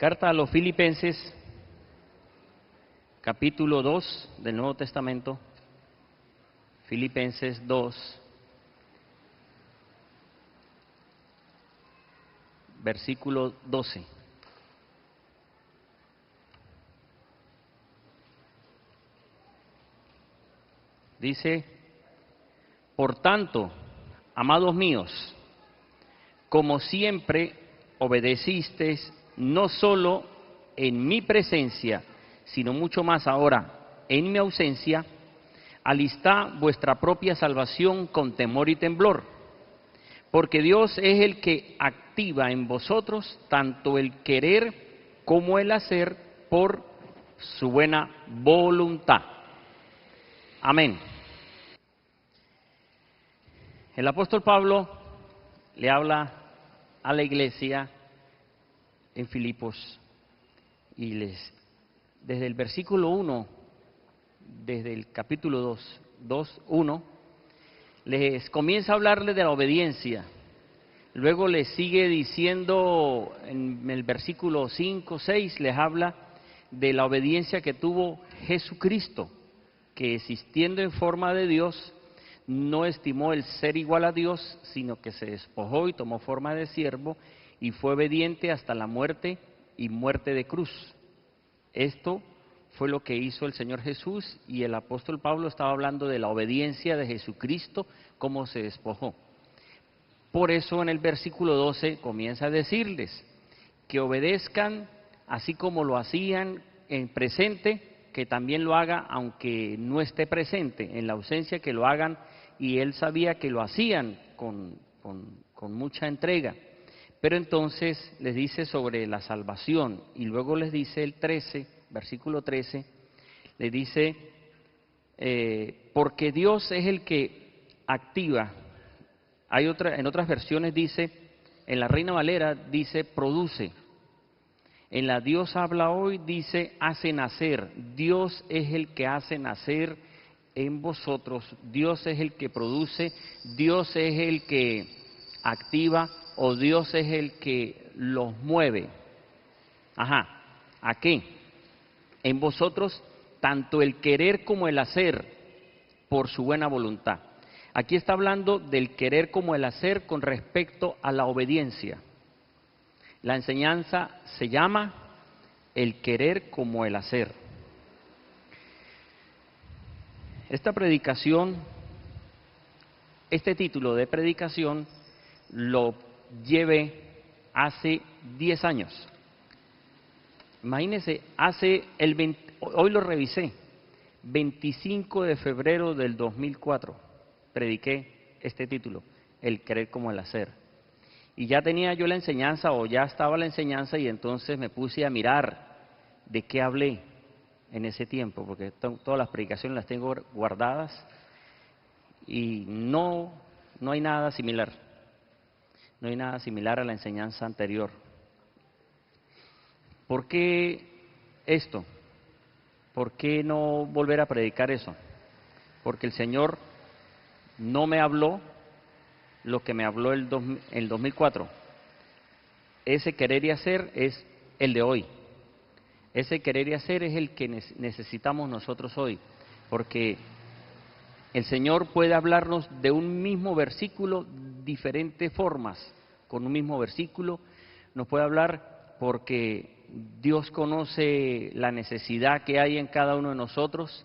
Carta a los Filipenses, capítulo 2 del Nuevo Testamento, Filipenses 2, versículo 12. Dice: por tanto, amados míos, como siempre obedecisteis, no solo en mi presencia, sino mucho más ahora en mi ausencia, alistad vuestra propia salvación con temor y temblor, porque Dios es el que activa en vosotros tanto el querer como el hacer por su buena voluntad. Amén. El apóstol Pablo le habla a la iglesia en Filipos y desde el versículo 1, desde el capítulo 2:1, les comienza a hablarle de la obediencia. Luego les sigue diciendo en el versículo 5, 6, les habla de la obediencia que tuvo Jesucristo, que existiendo en forma de Dios, no estimó el ser igual a Dios, sino que se despojó y tomó forma de siervo y fue obediente hasta la muerte y muerte de cruz. Esto fue lo que hizo el Señor Jesús, y el apóstol Pablo estaba hablando de la obediencia de Jesucristo, cómo se despojó. Por eso en el versículo 12 comienza a decirles que obedezcan así como lo hacían en presente, que también lo haga aunque no esté presente, en la ausencia que lo hagan, y él sabía que lo hacían con mucha entrega. Pero entonces les dice sobre la salvación, y luego les dice el 13, versículo 13, les dice, porque Dios es el que activa. En otras versiones dice, en la Reina Valera dice produce. En la Dios habla hoy dice hace nacer. Dios es el que hace nacer en vosotros. Dios es el que produce. Dios es el que activa, o Dios es el que los mueve. ¿A qué? En vosotros tanto el querer como el hacer por su buena voluntad. Aquí está hablando del querer como el hacer con respecto a la obediencia. La enseñanza se llama el querer como el hacer. Esta predicación, este título de predicación lo llevé hace 10 años. Imagínense, hoy lo revisé, 25 de febrero del 2004, prediqué este título, el querer como el hacer. Y ya tenía yo la enseñanza, o ya estaba la enseñanza, y entonces me puse a mirar de qué hablé en ese tiempo, porque todas las predicaciones las tengo guardadas y no hay nada similar. No hay nada similar a la enseñanza anterior. ¿Por qué esto? ¿Por qué no volver a predicar eso? Porque el Señor no me habló lo que me habló el 2004. Ese querer y hacer es el de hoy. Ese querer y hacer es el que necesitamos nosotros hoy, porque el Señor puede hablarnos de un mismo versículo, diferentes formas, con un mismo versículo. Nos puede hablar porque Dios conoce la necesidad que hay en cada uno de nosotros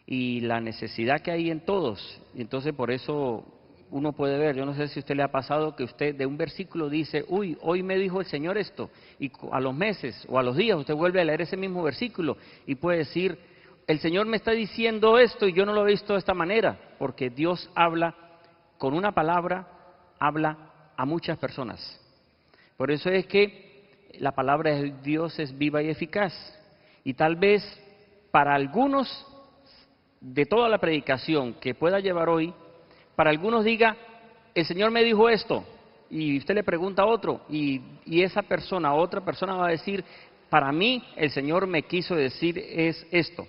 y la necesidad que hay en todos. Y entonces por eso uno puede ver, yo no sé si a usted le ha pasado que usted de un versículo dice, uy, hoy me dijo el Señor esto, y a los meses o a los días usted vuelve a leer ese mismo versículo y puede decir, el Señor me está diciendo esto y yo no lo he visto de esta manera, porque Dios habla con una palabra, habla a muchas personas. Por eso es que la palabra de Dios es viva y eficaz, y tal vez para algunos de toda la predicación que pueda llevar hoy, para algunos diga, el Señor me dijo esto, y usted le pregunta a otro, y esa persona, otra persona va a decir, para mí el Señor me quiso decir es esto.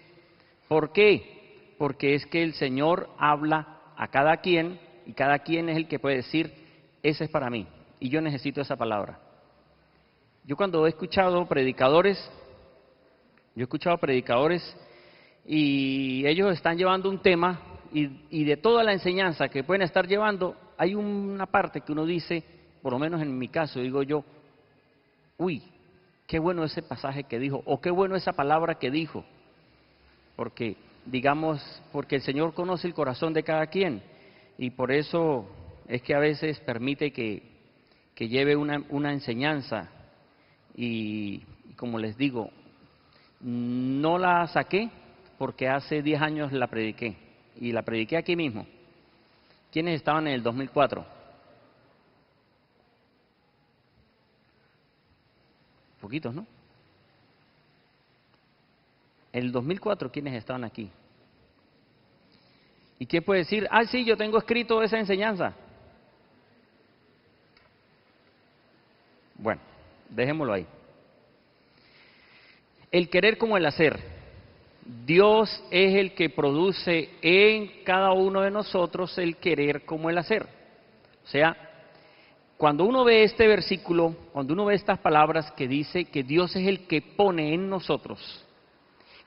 ¿Por qué? Porque es que el Señor habla a cada quien, y cada quien es el que puede decir, ese es para mí, y yo necesito esa palabra. Yo cuando he escuchado predicadores, y ellos están llevando un tema y de toda la enseñanza que pueden estar llevando, hay una parte que uno dice, por lo menos en mi caso, digo yo, uy, qué bueno ese pasaje que dijo, o qué bueno esa palabra que dijo, porque, digamos, porque el Señor conoce el corazón de cada quien, y por eso es que a veces permite que lleve una enseñanza, y como les digo, no la saqué porque hace 10 años la prediqué, y la prediqué aquí mismo. ¿Quiénes estaban en el 2004? Poquitos, ¿no? En el 2004, ¿quiénes estaban aquí? ¿Y quién puede decir, ah, sí, yo tengo escrito esa enseñanza? Bueno, dejémoslo ahí. El querer como el hacer. Dios es el que produce en cada uno de nosotros el querer como el hacer. O sea, cuando uno ve este versículo, cuando uno ve estas palabras que dice que Dios es el que pone en nosotros,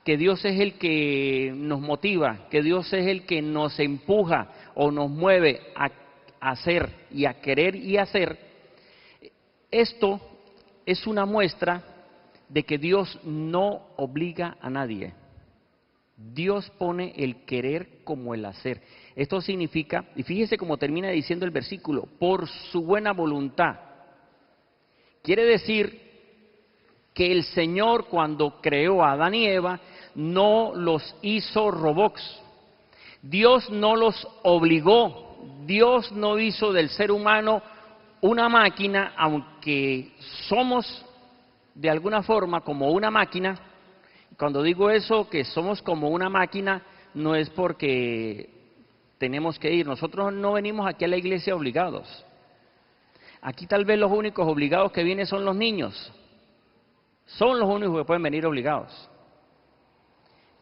que Dios es el que nos motiva, que Dios es el que nos empuja o nos mueve a hacer y a querer y hacer, esto es una muestra de que Dios no obliga a nadie. Dios pone el querer como el hacer. Esto significa, y fíjese cómo termina diciendo el versículo, por su buena voluntad. Quiere decir que el Señor, cuando creó a Adán y Eva, no los hizo robots. Dios no los obligó. Dios no hizo del ser humano una máquina, aunque somos de alguna forma como una máquina. Cuando digo eso, que somos como una máquina, no es porque tenemos que ir. Nosotros no venimos aquí a la iglesia obligados. Aquí tal vez los únicos obligados que vienen son los niños. Son los únicos que pueden venir obligados.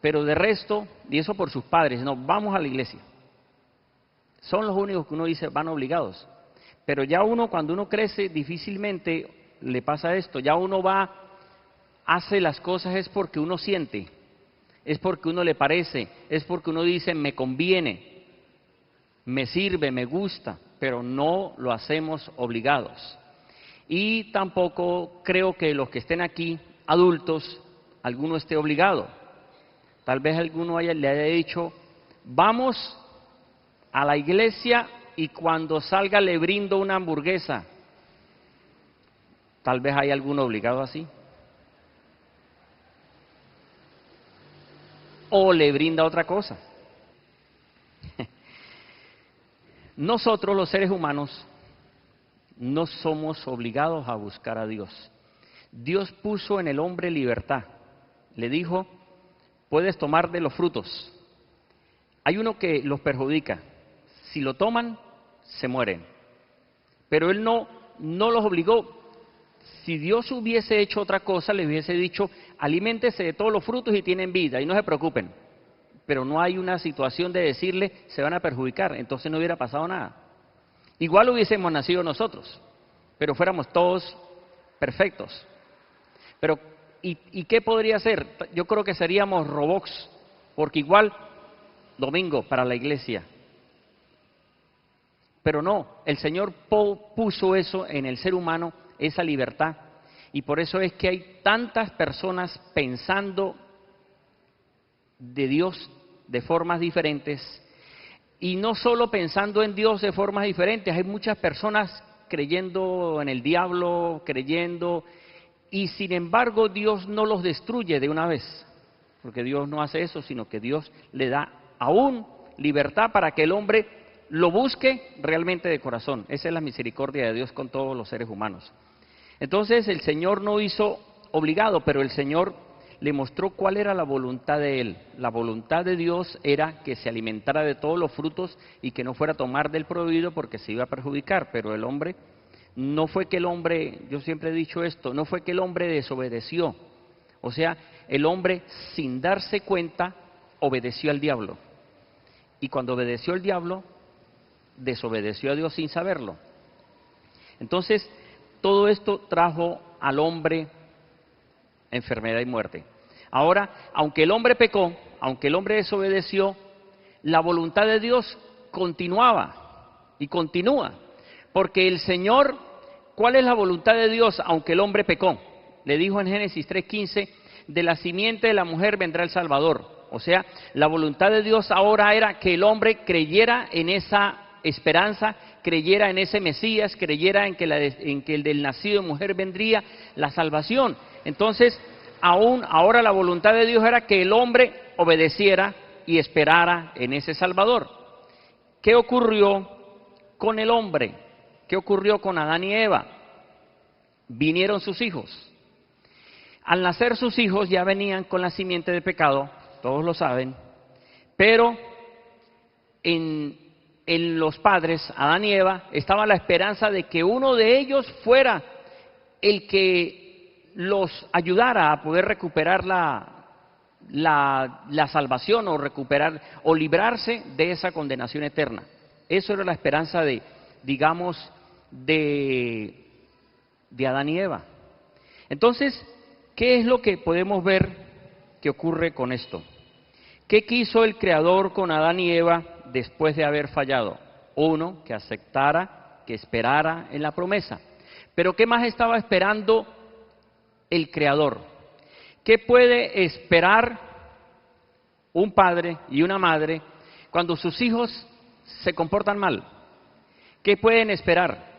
Pero de resto, y eso por sus padres, no, vamos a la iglesia. Son los únicos que uno dice van obligados. Pero ya uno, cuando uno crece, difícilmente le pasa esto. Ya uno va, hace las cosas es porque uno siente, es porque uno le parece, es porque uno dice me conviene, me sirve, me gusta, pero no lo hacemos obligados. Y tampoco creo que los que estén aquí, adultos, alguno esté obligado. Tal vez alguno le haya dicho, vamos a la iglesia y cuando salga le brindo una hamburguesa. Tal vez hay alguno obligado así. O le brinda otra cosa. Nosotros los seres humanos no somos obligados a buscar a Dios. Dios puso en el hombre libertad. Le dijo, puedes tomar de los frutos. Hay uno que los perjudica. Si lo toman, se mueren. Pero Él no los obligó. Si Dios hubiese hecho otra cosa, le hubiese dicho, aliméntese de todos los frutos y tienen vida, y no se preocupen. Pero no hay una situación de decirle, se van a perjudicar, entonces no hubiera pasado nada. Igual hubiésemos nacido nosotros, pero fuéramos todos perfectos. Pero, ¿y qué podría ser? Yo creo que seríamos robots, porque igual, domingo para la iglesia. Pero no, el Señor puso eso en el ser humano, esa libertad, y por eso es que hay tantas personas pensando de Dios de formas diferentes, y no solo pensando en Dios de formas diferentes, hay muchas personas creyendo en el diablo, creyendo, y sin embargo Dios no los destruye de una vez, porque Dios no hace eso, sino que Dios le da aún libertad para que el hombre lo busque realmente de corazón. Esa es la misericordia de Dios con todos los seres humanos. Entonces el Señor no hizo obligado, pero el Señor le mostró cuál era la voluntad de Él. La voluntad de Dios era que se alimentara de todos los frutos y que no fuera a tomar del prohibido porque se iba a perjudicar, pero el hombre, no fue que el hombre, yo siempre he dicho esto, no fue que el hombre desobedeció, o sea, el hombre sin darse cuenta obedeció al diablo, y cuando obedeció al diablo, desobedeció a Dios sin saberlo. Entonces, todo esto trajo al hombre enfermedad y muerte. Ahora, aunque el hombre pecó, aunque el hombre desobedeció, la voluntad de Dios continuaba y continúa. Porque el Señor, ¿cuál es la voluntad de Dios aunque el hombre pecó? Le dijo en Génesis 3:15, de la simiente de la mujer vendrá el Salvador. O sea, la voluntad de Dios ahora era que el hombre creyera en esa esperanza, creyera en ese Mesías, creyera en que el del nacido de mujer vendría la salvación. Entonces, ahora la voluntad de Dios era que el hombre obedeciera y esperara en ese Salvador. ¿Qué ocurrió con el hombre? ¿Qué ocurrió con Adán y Eva? Vinieron sus hijos. Al nacer sus hijos ya venían con la simiente de pecado, todos lo saben, pero en los padres, Adán y Eva, estaba la esperanza de que uno de ellos fuera el que los ayudara a poder recuperar la salvación o recuperar o librarse de esa condenación eterna. Eso era la esperanza de Adán y Eva. Entonces, ¿qué es lo que podemos ver que ocurre con esto? ¿Qué quiso el Creador con Adán y Eva después de haber fallado? Uno, que aceptara, que esperara en la promesa. Pero ¿qué más estaba esperando el Creador? ¿Qué puede esperar un padre y una madre cuando sus hijos se comportan mal? ¿Qué pueden esperar?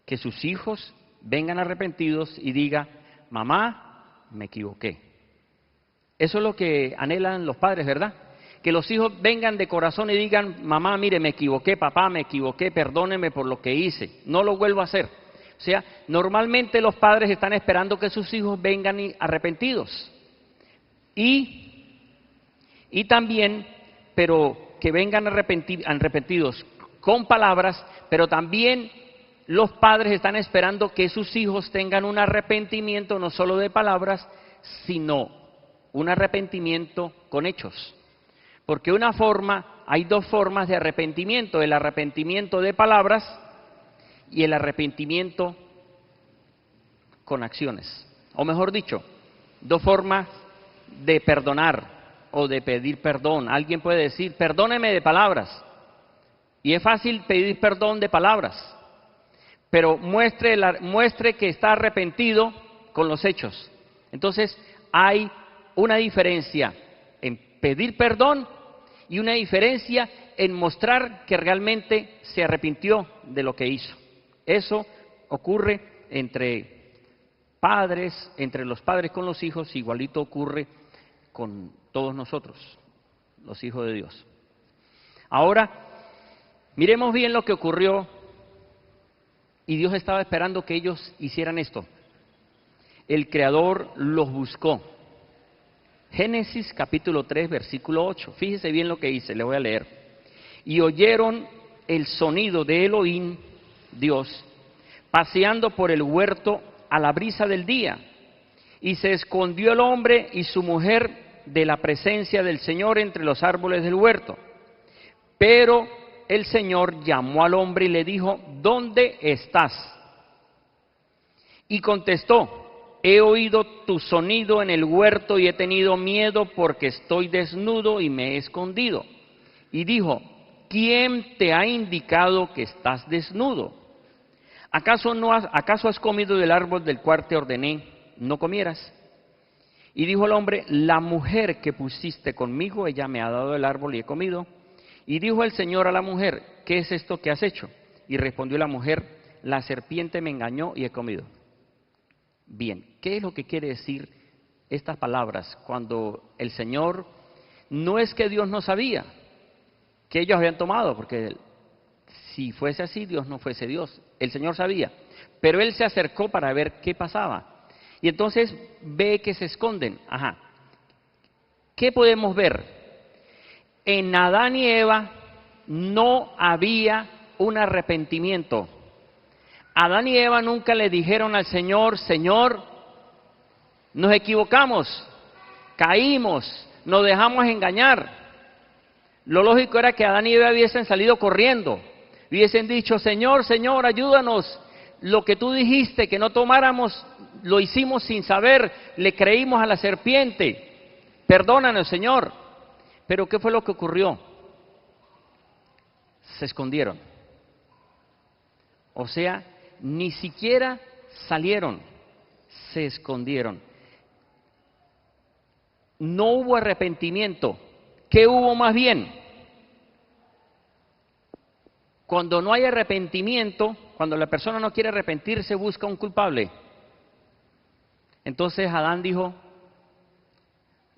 Que sus hijos vengan arrepentidos y digan, mamá, me equivoqué. Eso es lo que anhelan los padres, ¿verdad? Que los hijos vengan de corazón y digan, mamá, mire, me equivoqué, papá, me equivoqué, perdóneme por lo que hice, no lo vuelvo a hacer. O sea, normalmente los padres están esperando que sus hijos vengan arrepentidos. Y también, pero que vengan arrepentidos con palabras, pero también los padres están esperando que sus hijos tengan un arrepentimiento no solo de palabras, sino un arrepentimiento con hechos. Porque hay dos formas de arrepentimiento, el arrepentimiento de palabras y el arrepentimiento con acciones. O mejor dicho, dos formas de perdonar o de pedir perdón. Alguien puede decir, perdóneme de palabras. Y es fácil pedir perdón de palabras, pero muestre que está arrepentido con los hechos. Entonces, hay una diferencia en pedir perdón y una diferencia en mostrar que realmente se arrepintió de lo que hizo. Eso ocurre entre padres, entre los padres con los hijos, igualito ocurre con todos nosotros, los hijos de Dios. Ahora, miremos bien lo que ocurrió y Dios estaba esperando que ellos hicieran esto. El Creador los buscó. Génesis capítulo 3, versículo 8. Fíjese bien lo que dice, le voy a leer. Y oyeron el sonido de Elohim, Dios, paseando por el huerto a la brisa del día. Y se escondió el hombre y su mujer de la presencia del Señor entre los árboles del huerto. Pero el Señor llamó al hombre y le dijo, ¿dónde estás? Y contestó, he oído tu sonido en el huerto y he tenido miedo porque estoy desnudo y me he escondido. Y dijo, ¿quién te ha indicado que estás desnudo? ¿Acaso has comido del árbol del cual te ordené no comieras? Y dijo el hombre, la mujer que pusiste conmigo, ella me ha dado el árbol y he comido. Y dijo el Señor a la mujer, ¿qué es esto que has hecho? Y respondió la mujer, la serpiente me engañó y he comido. Bien, ¿qué es lo que quiere decir estas palabras? Cuando el Señor, no es que Dios no sabía que ellos habían tomado, porque si fuese así, Dios no fuese Dios. El Señor sabía, pero Él se acercó para ver qué pasaba. Y entonces ve que se esconden. Ajá. ¿Qué podemos ver? En Adán y Eva no había un arrepentimiento. Adán y Eva nunca le dijeron al Señor, Señor, nos equivocamos, caímos, nos dejamos engañar. Lo lógico era que Adán y Eva hubiesen salido corriendo, hubiesen dicho, Señor, Señor, ayúdanos, lo que tú dijiste que no tomáramos, lo hicimos sin saber, le creímos a la serpiente. Perdónanos, Señor. Pero ¿qué fue lo que ocurrió? Se escondieron. O sea, ni siquiera salieron, se escondieron. No hubo arrepentimiento. ¿Qué hubo más bien? Cuando no hay arrepentimiento, cuando la persona no quiere arrepentirse, busca un culpable. Entonces Adán dijo,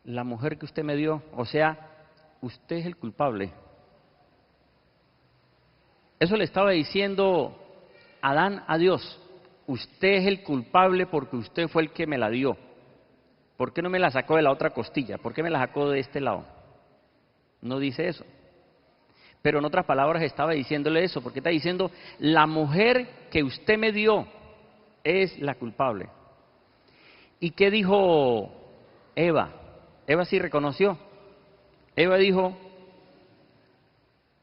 la mujer que usted me dio, o sea, usted es el culpable. Eso le estaba diciendo Adán a Dios, usted es el culpable porque usted fue el que me la dio. ¿Por qué no me la sacó de la otra costilla? ¿Por qué me la sacó de este lado? No dice eso. Pero en otras palabras estaba diciéndole eso, porque está diciendo, la mujer que usted me dio es la culpable. ¿Y qué dijo Eva? Eva sí reconoció. Eva dijo,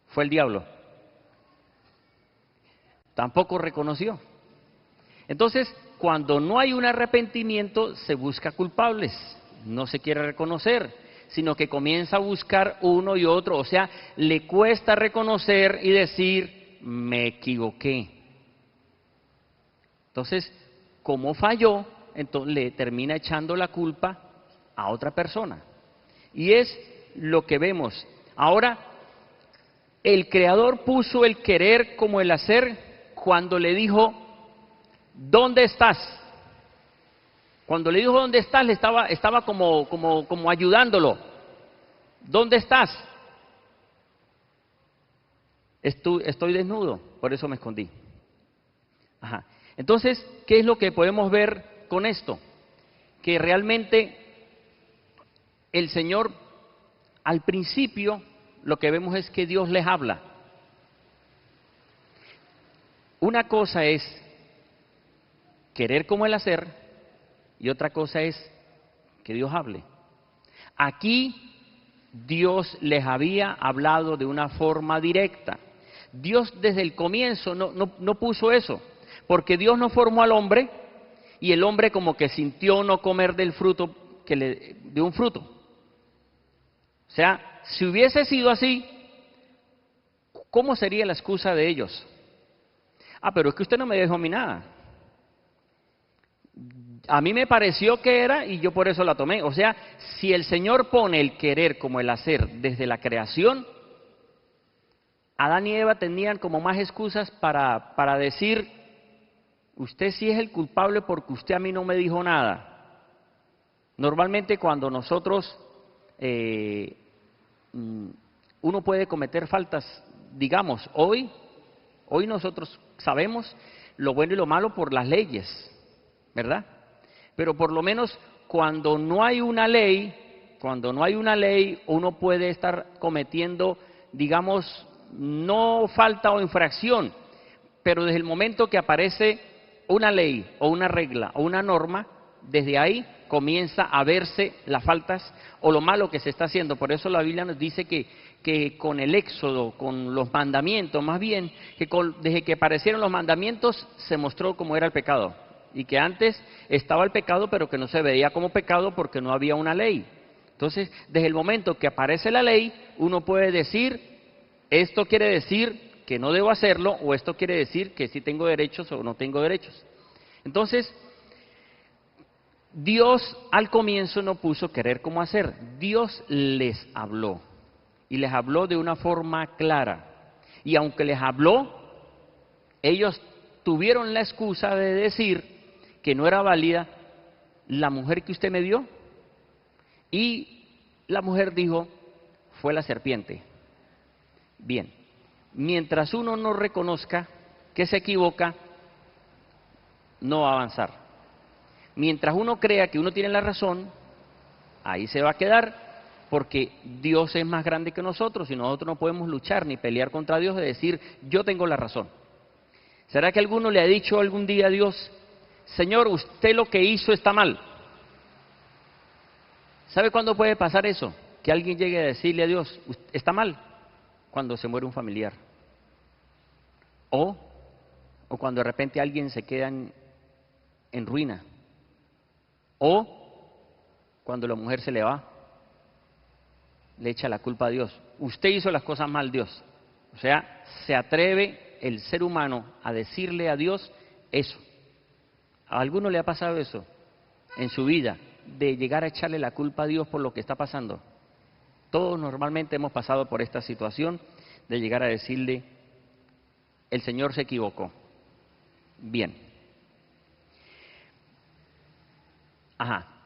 fue el diablo. Tampoco reconoció. Entonces, cuando no hay un arrepentimiento, se busca culpables. No se quiere reconocer, sino que comienza a buscar uno y otro. O sea, le cuesta reconocer y decir, me equivoqué. Entonces, como falló, entonces le termina echando la culpa a otra persona. Y es lo que vemos. Ahora, el Creador puso el querer como el hacer cuando le dijo, ¿dónde estás? Cuando le dijo dónde estás, le estaba como ayudándolo. ¿Dónde estás? Estoy desnudo, por eso me escondí. Ajá. Entonces, ¿qué es lo que podemos ver con esto? Que realmente el Señor, al principio, lo que vemos es que Dios les habla. Una cosa es querer como el hacer y otra cosa es que Dios hable. Aquí Dios les había hablado de una forma directa. Dios desde el comienzo no puso eso, porque Dios no formó al hombre y el hombre como que sintió no comer del fruto, de un fruto. O sea, si hubiese sido así, ¿cómo sería la excusa de ellos? Pero es que usted no me dijo a mí nada. A mí me pareció que era y yo por eso la tomé. O sea, si el Señor pone el querer como el hacer desde la creación, Adán y Eva tenían como más excusas para decir, usted sí es el culpable porque usted a mí no me dijo nada. Normalmente cuando nosotros, uno puede cometer faltas, digamos, hoy nosotros sabemos lo bueno y lo malo por las leyes, ¿verdad? Pero por lo menos cuando no hay una ley, uno puede estar cometiendo, digamos, no falta o infracción, pero desde el momento que aparece una ley o una regla o una norma, desde ahí comienza a verse las faltas o lo malo que se está haciendo. Por eso la Biblia nos dice que con el Éxodo, con los mandamientos, más bien, desde que aparecieron los mandamientos se mostró cómo era el pecado. Y que antes estaba el pecado, pero que no se veía como pecado porque no había una ley. Entonces, desde el momento que aparece la ley, uno puede decir, esto quiere decir que no debo hacerlo, o esto quiere decir que sí tengo derechos o no tengo derechos. Entonces, Dios al comienzo no puso querer como hacer. Dios les habló. Y les habló de una forma clara. Y aunque les habló, ellos tuvieron la excusa de decir que no era válida la mujer que usted me dio. Y la mujer dijo, fue la serpiente. Bien, mientras uno no reconozca que se equivoca, no va a avanzar. Mientras uno crea que uno tiene la razón, ahí se va a quedar, porque Dios es más grande que nosotros y nosotros no podemos luchar ni pelear contra Dios de decir, yo tengo la razón. ¿Será que alguno le ha dicho algún día a Dios, Señor, usted lo que hizo está mal? ¿Sabe cuándo puede pasar eso? Que alguien llegue a decirle a Dios, está mal, cuando se muere un familiar. O o cuando de repente alguien se queda en ruina, o cuando la mujer se le va, le echa la culpa a Dios. Usted hizo las cosas mal, Dios. O sea, se atreve el ser humano a decirle a Dios eso. ¿A alguno le ha pasado eso en su vida, de llegar a echarle la culpa a Dios por lo que está pasando? Todos normalmente hemos pasado por esta situación de llegar a decirle, el Señor se equivocó. Bien.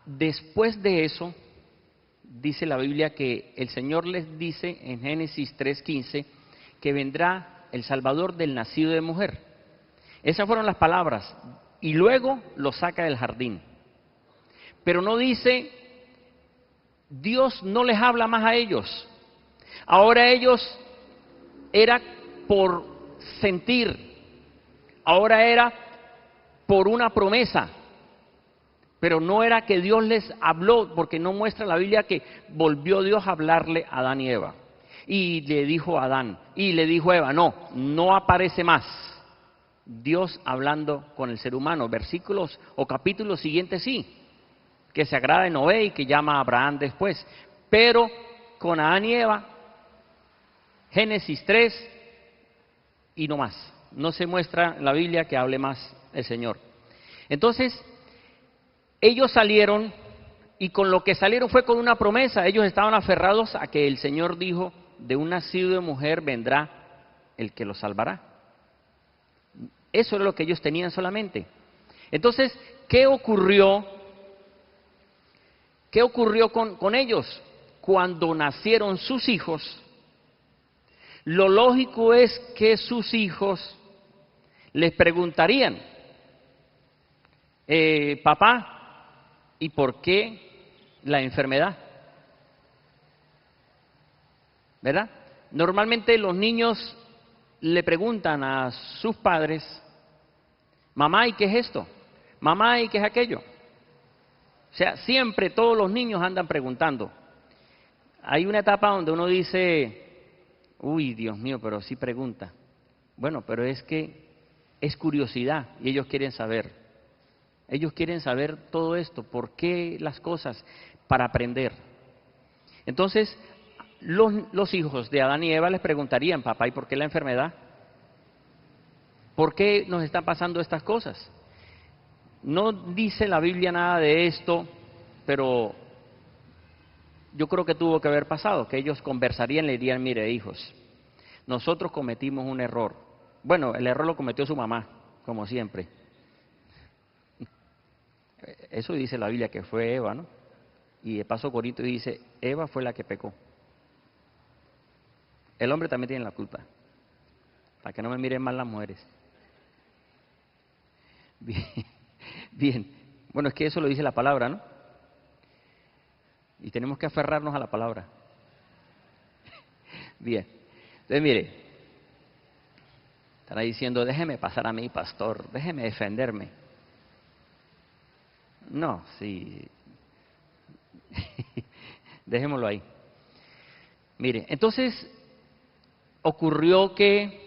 Después de eso, dice la Biblia que el Señor les dice en Génesis 3:15 que vendrá el Salvador del nacido de mujer. Esas fueron las palabras. Y luego lo saca del jardín. Pero no dice, Dios no les habla más a ellos. Ahora ellos era por sentir, ahora era por una promesa, pero no era que Dios les habló, porque no muestra la Biblia que volvió Dios a hablarle a Adán y Eva. Y le dijo a Adán, y le dijo a Eva, no aparece más Dios hablando con el ser humano. Versículos o capítulos siguientes sí, que se agrada de Noé y que llama a Abraham después. Pero con Adán y Eva, Génesis 3 y no más. No se muestra en la Biblia que hable más el Señor. Entonces, ellos salieron y con lo que salieron fue con una promesa. Ellos estaban aferrados a que el Señor dijo, de un nacido de mujer vendrá el que los salvará. Eso era lo que ellos tenían solamente. Entonces, ¿qué ocurrió? ¿Qué ocurrió con ellos? Cuando nacieron sus hijos, lo lógico es que sus hijos les preguntarían, papá, ¿y por qué la enfermedad? ¿Verdad? Normalmente los niños le preguntan a sus padres, mamá, ¿y qué es esto? Mamá, ¿y qué es aquello? O sea, siempre todos los niños andan preguntando. Hay una etapa donde uno dice, uy, Dios mío, pero sí pregunta. Bueno, pero es que es curiosidad y ellos quieren saber. Ellos quieren saber todo esto, por qué las cosas, para aprender. Entonces, los hijos de Adán y Eva les preguntarían, papá, ¿y por qué la enfermedad? ¿Por qué nos están pasando estas cosas? No dice la Biblia nada de esto, pero yo creo que tuvo que haber pasado, que ellos conversarían y le dirían, mire, hijos, nosotros cometimos un error. Bueno, el error lo cometió su mamá, como siempre. Eso dice la Biblia que fue Eva, ¿no? Y de paso Corinto dice, Eva fue la que pecó. El hombre también tiene la culpa, para que no me miren mal las mujeres. Bien. Bueno, es que eso lo dice la palabra, ¿no? Y tenemos que aferrarnos a la palabra. Bien. Entonces, mire, estará diciendo, déjeme pasar a mí, pastor, déjeme defenderme. No, sí. Dejémoslo ahí. Mire, entonces ocurrió que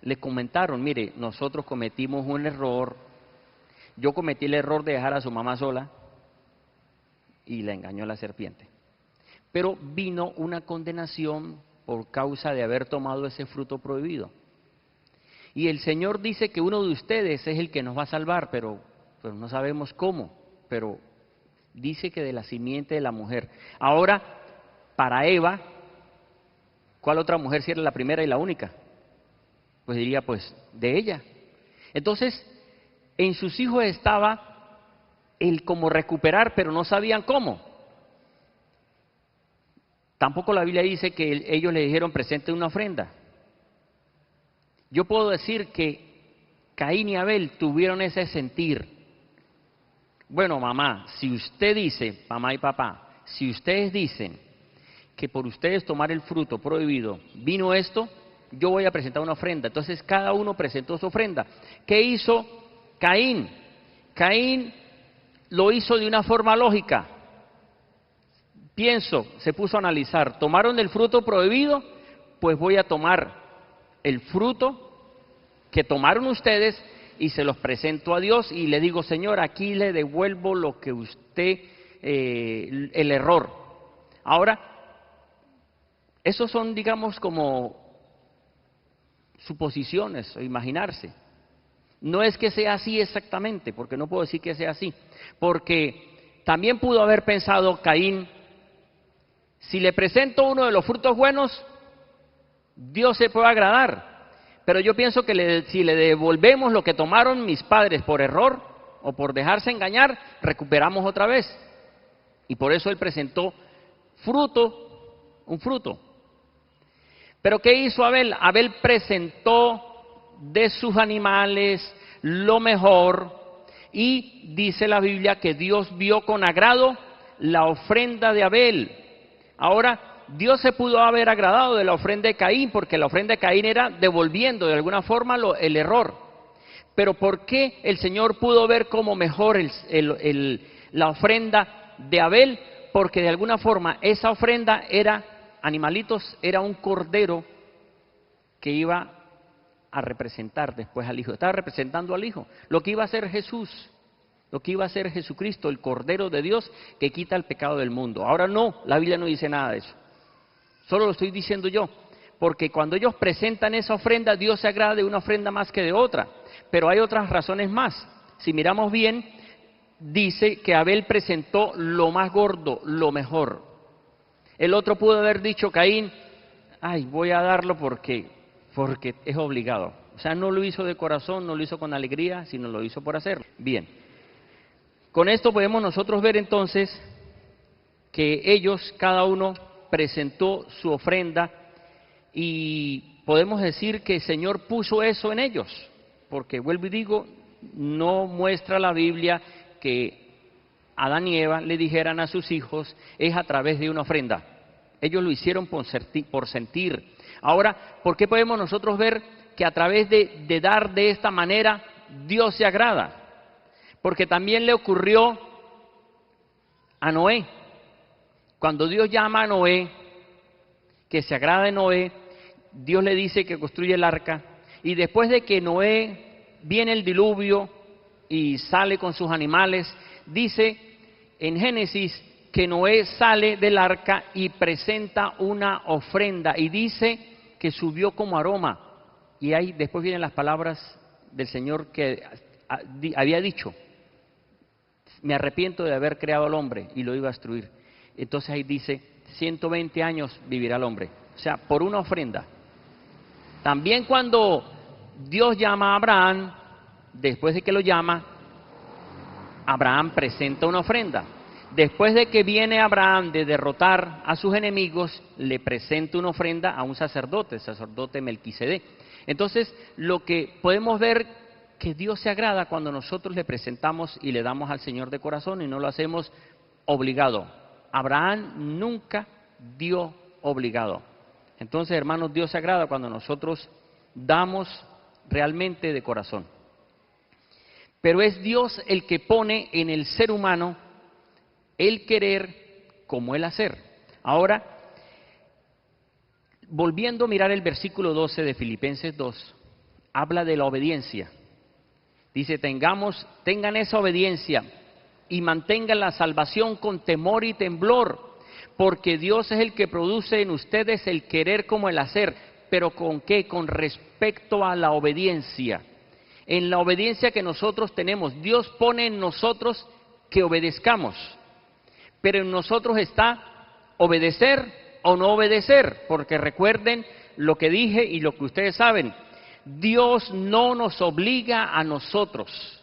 le comentaron, mire, nosotros cometimos un error, yo cometí el error de dejar a su mamá sola y la engañó la serpiente. Pero vino una condenación por causa de haber tomado ese fruto prohibido. Y el Señor dice que uno de ustedes es el que nos va a salvar, pero no sabemos cómo, pero dice que de la simiente de la mujer. Ahora, para Eva, ¿cuál otra mujer si era la primera y la única? Pues diría, pues, de ella. Entonces, en sus hijos estaba el como recuperar, pero no sabían cómo. Tampoco la Biblia dice que ellos le dijeron presente una ofrenda. Yo puedo decir que Caín y Abel tuvieron ese sentir. Bueno, mamá, si usted dice, mamá y papá, si ustedes dicen que por ustedes tomar el fruto prohibido vino esto, yo voy a presentar una ofrenda. Entonces cada uno presentó su ofrenda. ¿Qué hizo Caín? Caín lo hizo de una forma lógica. Se puso a analizar, ¿tomaron el fruto prohibido? Pues voy a tomar el fruto que tomaron ustedes y se los presento a Dios y le digo, Señor, aquí le devuelvo lo que usted, el error. Ahora, esos son, digamos, como suposiciones o imaginarse. No es que sea así exactamente, porque no puedo decir que sea así, porque también pudo haber pensado Caín, si le presento uno de los frutos buenos, Dios se puede agradar. Pero yo pienso que si le devolvemos lo que tomaron mis padres por error o por dejarse engañar, recuperamos otra vez. Y por eso él presentó un fruto. Pero ¿qué hizo Abel? Abel presentó de sus animales lo mejor y dice la Biblia que Dios vio con agrado la ofrenda de Abel. Ahora, Dios se pudo haber agradado de la ofrenda de Caín, porque la ofrenda de Caín era devolviendo de alguna forma el error. Pero ¿por qué el Señor pudo ver como mejor la ofrenda de Abel? Porque de alguna forma esa ofrenda era animalitos, era un cordero que iba a representar después al Hijo. Estaba representando al Hijo, lo que iba a ser Jesús, lo que iba a ser Jesucristo, el Cordero de Dios que quita el pecado del mundo. Ahora no, la Biblia no dice nada de eso. Solo lo estoy diciendo yo, porque cuando ellos presentan esa ofrenda, Dios se agrada de una ofrenda más que de otra. Pero hay otras razones más. Si miramos bien, dice que Abel presentó lo más gordo, lo mejor. El otro pudo haber dicho, Caín, ay, voy a darlo porque es obligado. O sea, no lo hizo de corazón, no lo hizo con alegría, sino lo hizo por hacerlo. Bien. Con esto podemos nosotros ver entonces que ellos, cada uno, presentó su ofrenda y podemos decir que el Señor puso eso en ellos, porque vuelvo y digo, no muestra la Biblia que Adán y Eva le dijeran a sus hijos, es a través de una ofrenda. Ellos lo hicieron por sentir. Ahora, ¿por qué podemos nosotros ver que a través de dar de esta manera Dios se agrada? Porque también le ocurrió a Noé. Cuando Dios llama a Noé, que se agrada de Noé, Dios le dice que construye el arca, y después de que Noé viene el diluvio y sale con sus animales, dice en Génesis que Noé sale del arca y presenta una ofrenda, y dice que subió como aroma, y ahí después vienen las palabras del Señor que había dicho, me arrepiento de haber creado al hombre y lo iba a destruir. Entonces ahí dice, 120 años vivirá el hombre. O sea, por una ofrenda. También cuando Dios llama a Abraham, después de que lo llama, Abraham presenta una ofrenda. Después de que viene Abraham de derrotar a sus enemigos, le presenta una ofrenda a un sacerdote, el sacerdote Melquisedec. Entonces, lo que podemos ver que Dios se agrada cuando nosotros le presentamos y le damos al Señor de corazón y no lo hacemos obligado. Abraham nunca dio obligado. Entonces, hermanos, Dios se agrada cuando nosotros damos realmente de corazón. Pero es Dios el que pone en el ser humano el querer como el hacer. Ahora, volviendo a mirar el versículo 12 de Filipenses 2, habla de la obediencia. Dice, tengan esa obediencia y mantengan la salvación con temor y temblor, porque Dios es el que produce en ustedes el querer como el hacer. ¿Pero con qué? Con respecto a la obediencia. En la obediencia que nosotros tenemos, Dios pone en nosotros que obedezcamos, pero en nosotros está obedecer o no obedecer, porque recuerden lo que dije y lo que ustedes saben, Dios no nos obliga a nosotros.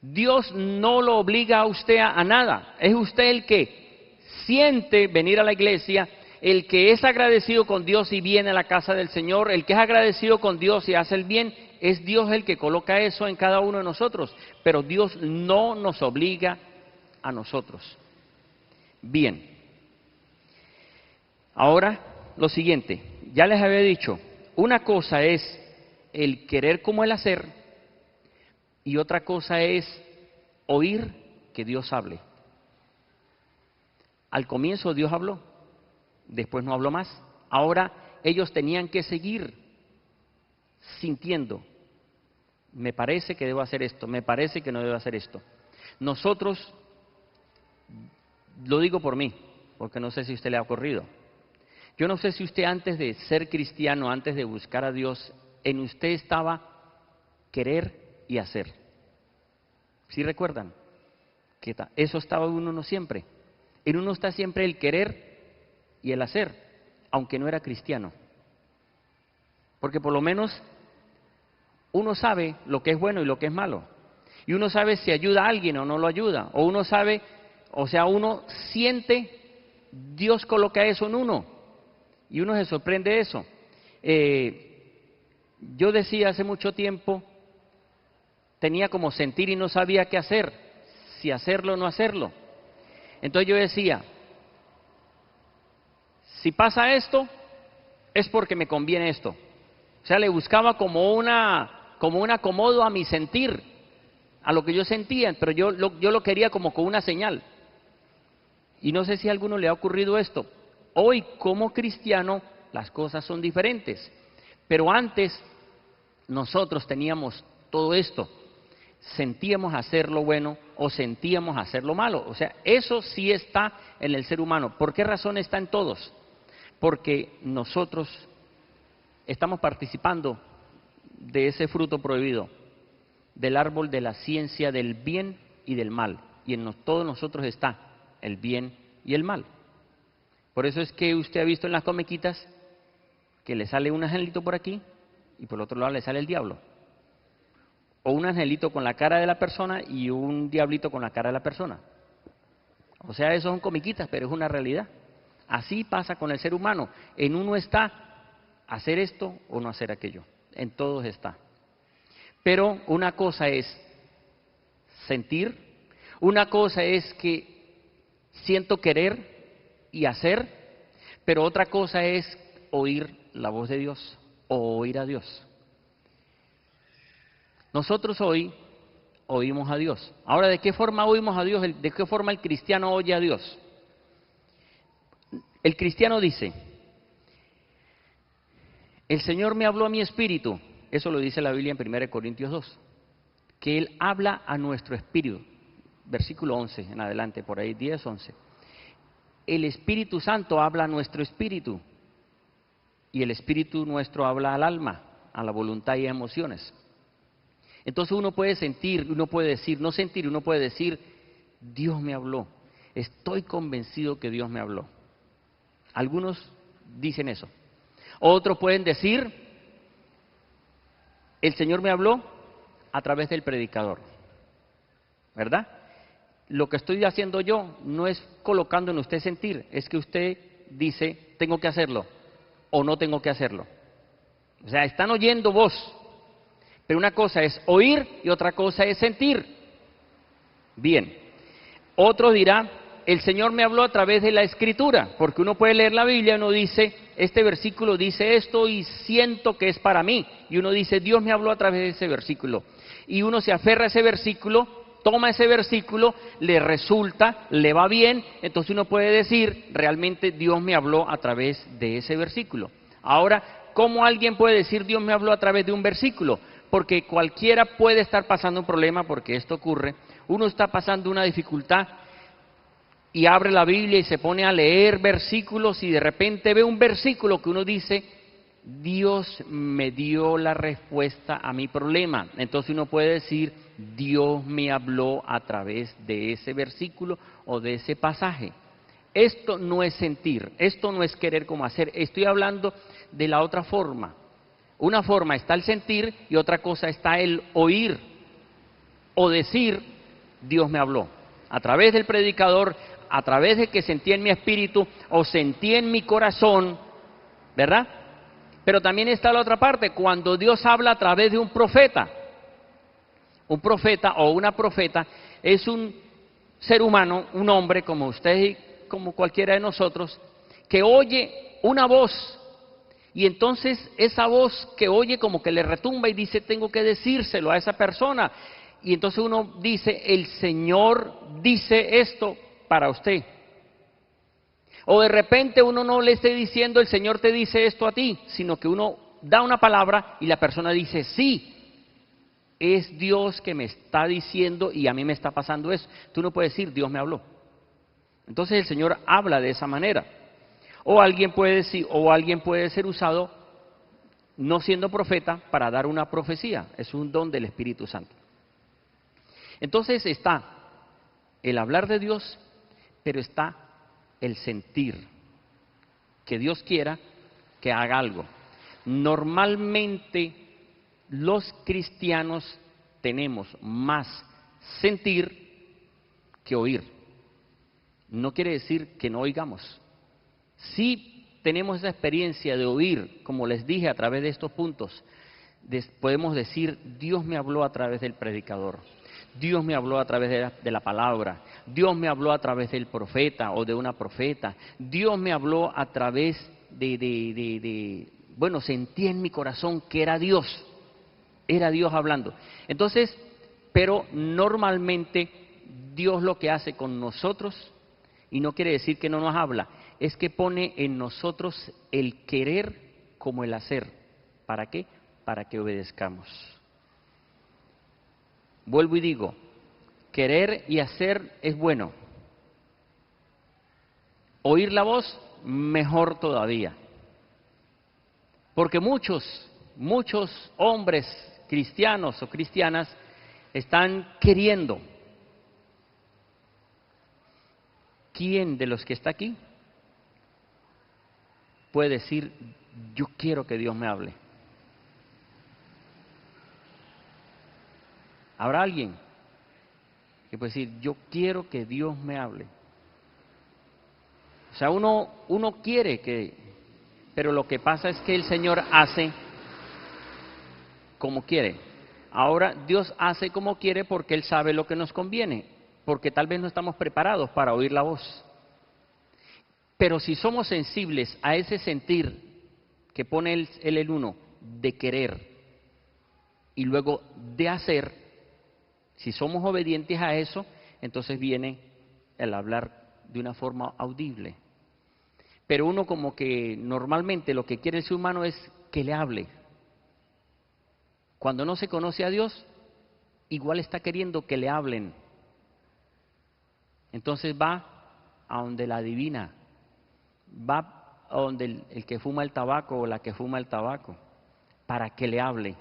Dios no lo obliga a usted a nada. Es usted el que siente venir a la iglesia, el que es agradecido con Dios y viene a la casa del Señor, el que es agradecido con Dios y hace el bien, es Dios el que coloca eso en cada uno de nosotros. Pero Dios no nos obliga a nosotros. Bien. Ahora, lo siguiente. Ya les había dicho, una cosa es el querer como el hacer, y otra cosa es oír que Dios hable. Al comienzo Dios habló, después no habló más. Ahora ellos tenían que seguir sintiendo me parece que debo hacer esto, me parece que no debo hacer esto. Nosotros, lo digo por mí, porque no sé si a usted le ha ocurrido. Yo no sé si usted antes de ser cristiano, antes de buscar a Dios, en usted estaba querer y hacer. ¿Sí recuerdan? Que eso estaba en uno no siempre. En uno está siempre el querer y el hacer, aunque no era cristiano. Porque por lo menos uno sabe lo que es bueno y lo que es malo. Y uno sabe si ayuda a alguien o no lo ayuda. O uno sabe, o sea, uno siente, Dios coloca eso en uno. Y uno se sorprende de eso. Yo decía hace mucho tiempo, tenía como sentir y no sabía qué hacer, si hacerlo o no hacerlo. Entonces yo decía, si pasa esto, es porque me conviene esto. O sea, le buscaba como un acomodo a mi sentir, a lo que yo sentía, pero yo lo quería como con una señal. Y no sé si a alguno le ha ocurrido esto. Hoy, como cristiano, las cosas son diferentes. Pero antes, nosotros teníamos todo esto. Sentíamos hacer lo bueno o sentíamos hacer lo malo. O sea, eso sí está en el ser humano. ¿Por qué razón está en todos? Porque nosotros estamos participando de ese fruto prohibido, del árbol de la ciencia del bien y del mal. Y en todos nosotros está el bien y el mal. Por eso es que usted ha visto en las comiquitas que le sale un angelito por aquí y por el otro lado le sale el diablo. O un angelito con la cara de la persona y un diablito con la cara de la persona. O sea, eso son comiquitas, pero es una realidad. Así pasa con el ser humano. En uno está hacer esto o no hacer aquello. En todos está. Pero una cosa es sentir, una cosa es que siento querer y hacer, pero otra cosa es oír la voz de Dios o oír a Dios. Nosotros hoy oímos a Dios. Ahora, ¿de qué forma oímos a Dios? ¿De qué forma el cristiano oye a Dios? El cristiano dice, el Señor me habló a mi espíritu. Eso lo dice la Biblia en 1 Corintios 2. Que Él habla a nuestro espíritu. Versículo 11 en adelante, por ahí 10, 11. El Espíritu Santo habla a nuestro espíritu. Y el espíritu nuestro habla al alma, a la voluntad y a emociones. Entonces uno puede sentir, uno puede decir, no sentir, uno puede decir, Dios me habló. Estoy convencido que Dios me habló. Algunos dicen eso. Otros pueden decir, el Señor me habló a través del predicador. ¿Verdad? Lo que estoy haciendo yo no es colocando en usted sentir, es que usted dice, tengo que hacerlo o no tengo que hacerlo. O sea, están oyendo voz, pero una cosa es oír y otra cosa es sentir. Bien, otro dirá, el Señor me habló a través de la Escritura, porque uno puede leer la Biblia y uno dice, este versículo dice esto y siento que es para mí. Y uno dice, Dios me habló a través de ese versículo. Y uno se aferra a ese versículo, toma ese versículo, le resulta, le va bien, entonces uno puede decir, realmente Dios me habló a través de ese versículo. Ahora, ¿cómo alguien puede decir Dios me habló a través de un versículo? Porque cualquiera puede estar pasando un problema, porque esto ocurre, uno está pasando una dificultad y abre la Biblia y se pone a leer versículos y de repente ve un versículo que uno dice, Dios me dio la respuesta a mi problema. Entonces uno puede decir, Dios me habló a través de ese versículo o de ese pasaje. Esto no es sentir, esto no es querer como hacer, estoy hablando de la otra forma. Una forma está el sentir y otra cosa está el oír o decir, Dios me habló. A través del predicador, a través de que sentí en mi espíritu o sentí en mi corazón, ¿verdad? Pero también está la otra parte, cuando Dios habla a través de un profeta. Un profeta o una profeta es un ser humano, un hombre como usted y como cualquiera de nosotros, que oye una voz. Y entonces esa voz que oye como que le retumba y dice, tengo que decírselo a esa persona. Y entonces uno dice, el Señor dice esto para usted. O de repente uno no le esté diciendo, el Señor te dice esto a ti, sino que uno da una palabra y la persona dice sí. Es Dios que me está diciendo y a mí me está pasando eso. Tú no puedes decir, Dios me habló. Entonces el Señor habla de esa manera. O alguien puede decir, o alguien puede ser usado no siendo profeta para dar una profecía. Es un don del Espíritu Santo. Entonces está el hablar de Dios, pero está el sentir. Que Dios quiera que haga algo. Normalmente los cristianos tenemos más sentir que oír. No quiere decir que no oigamos. Sí tenemos esa experiencia de oír, como les dije a través de estos puntos, podemos decir, Dios me habló a través del predicador, Dios me habló a través de la palabra, Dios me habló a través del profeta o de una profeta, Dios me habló a través bueno, sentí en mi corazón que era Dios hablando. Entonces, pero normalmente Dios lo que hace con nosotros, y no quiere decir que no nos habla, es que pone en nosotros el querer como el hacer. ¿Para qué? Para que obedezcamos. Vuelvo y digo, querer y hacer es bueno. Oír la voz, mejor todavía. Porque muchos hombres cristianos o cristianas están queriendo. ¿Quién de los que está aquí puede decir, yo quiero que Dios me hable? ¿Habrá alguien que puede decir, yo quiero que Dios me hable? O sea, uno quiere que, pero lo que pasa es que el Señor hace como quiere. Ahora Dios hace como quiere porque Él sabe lo que nos conviene, porque tal vez no estamos preparados para oír la voz. Pero si somos sensibles a ese sentir que pone Él el uno, de querer y luego de hacer, si somos obedientes a eso, entonces viene el hablar de una forma audible. Pero uno como que normalmente lo que quiere el ser humano es que le hable. Cuando no se conoce a Dios, igual está queriendo que le hablen. Entonces va a donde la adivina, va a donde el que fuma el tabaco o la que fuma el tabaco, para que le hable.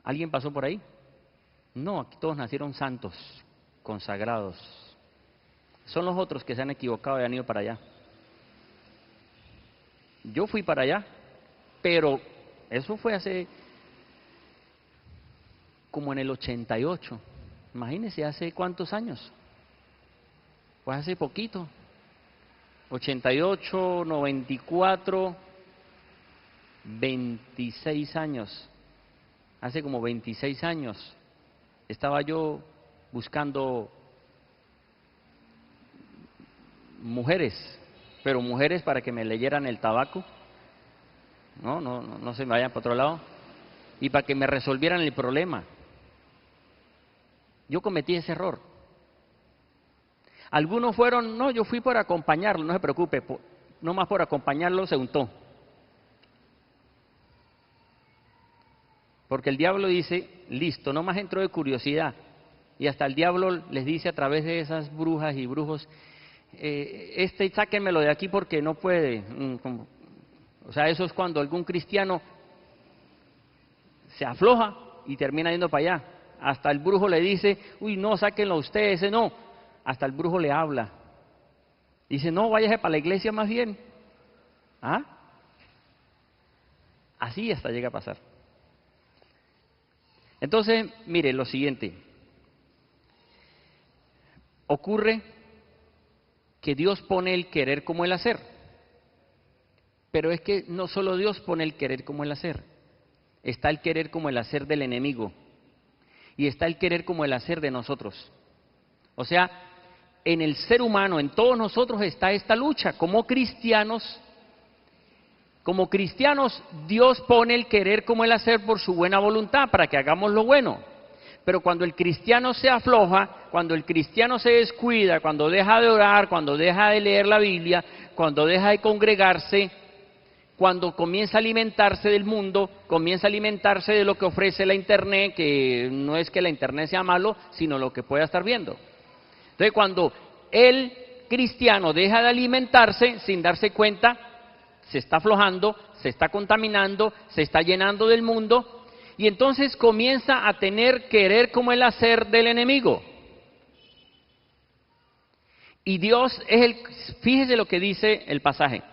¿Alguien pasó por ahí? No, aquí todos nacieron santos, consagrados. Son los otros que se han equivocado y han ido para allá. Yo fui para allá, pero eso fue hace como en el 88. Imagínense, ¿hace cuántos años? Pues hace poquito. 88, 94, 26 años. Hace como 26 años estaba yo buscando mujeres, pero mujeres para que me leyeran el tabaco. No se me vayan para otro lado. Y para que me resolvieran el problema. Yo cometí ese error. Algunos fueron, no, yo fui por acompañarlo, no se preocupe, no más por acompañarlo se untó. Porque el diablo dice, listo, no más entró de curiosidad. Y hasta el diablo les dice a través de esas brujas y brujos, sáquenmelo de aquí porque no puede. O sea, eso es cuando algún cristiano se afloja y termina yendo para allá. Hasta el brujo le dice, uy, no, sáquenlo usted, ese no. Hasta el brujo le habla. Dice, no, váyase para la iglesia más bien. ¿Ah? Así hasta llega a pasar. Entonces, mire, lo siguiente. Ocurre que Dios pone el querer como el hacer. Pero es que no solo Dios pone el querer como el hacer. Está el querer como el hacer del enemigo. Y está el querer como el hacer de nosotros. O sea, en el ser humano, en todos nosotros está esta lucha. Como cristianos, Dios pone el querer como el hacer por su buena voluntad, para que hagamos lo bueno. Pero cuando el cristiano se afloja, cuando el cristiano se descuida, cuando deja de orar, cuando deja de leer la Biblia, cuando deja de congregarse, cuando comienza a alimentarse del mundo, comienza a alimentarse de lo que ofrece la Internet, que no es que la Internet sea malo, sino lo que pueda estar viendo. Entonces, cuando el cristiano deja de alimentarse sin darse cuenta, se está aflojando, se está contaminando, se está llenando del mundo, y entonces comienza a tener querer como el hacer del enemigo. Y Dios fíjese lo que dice el pasaje,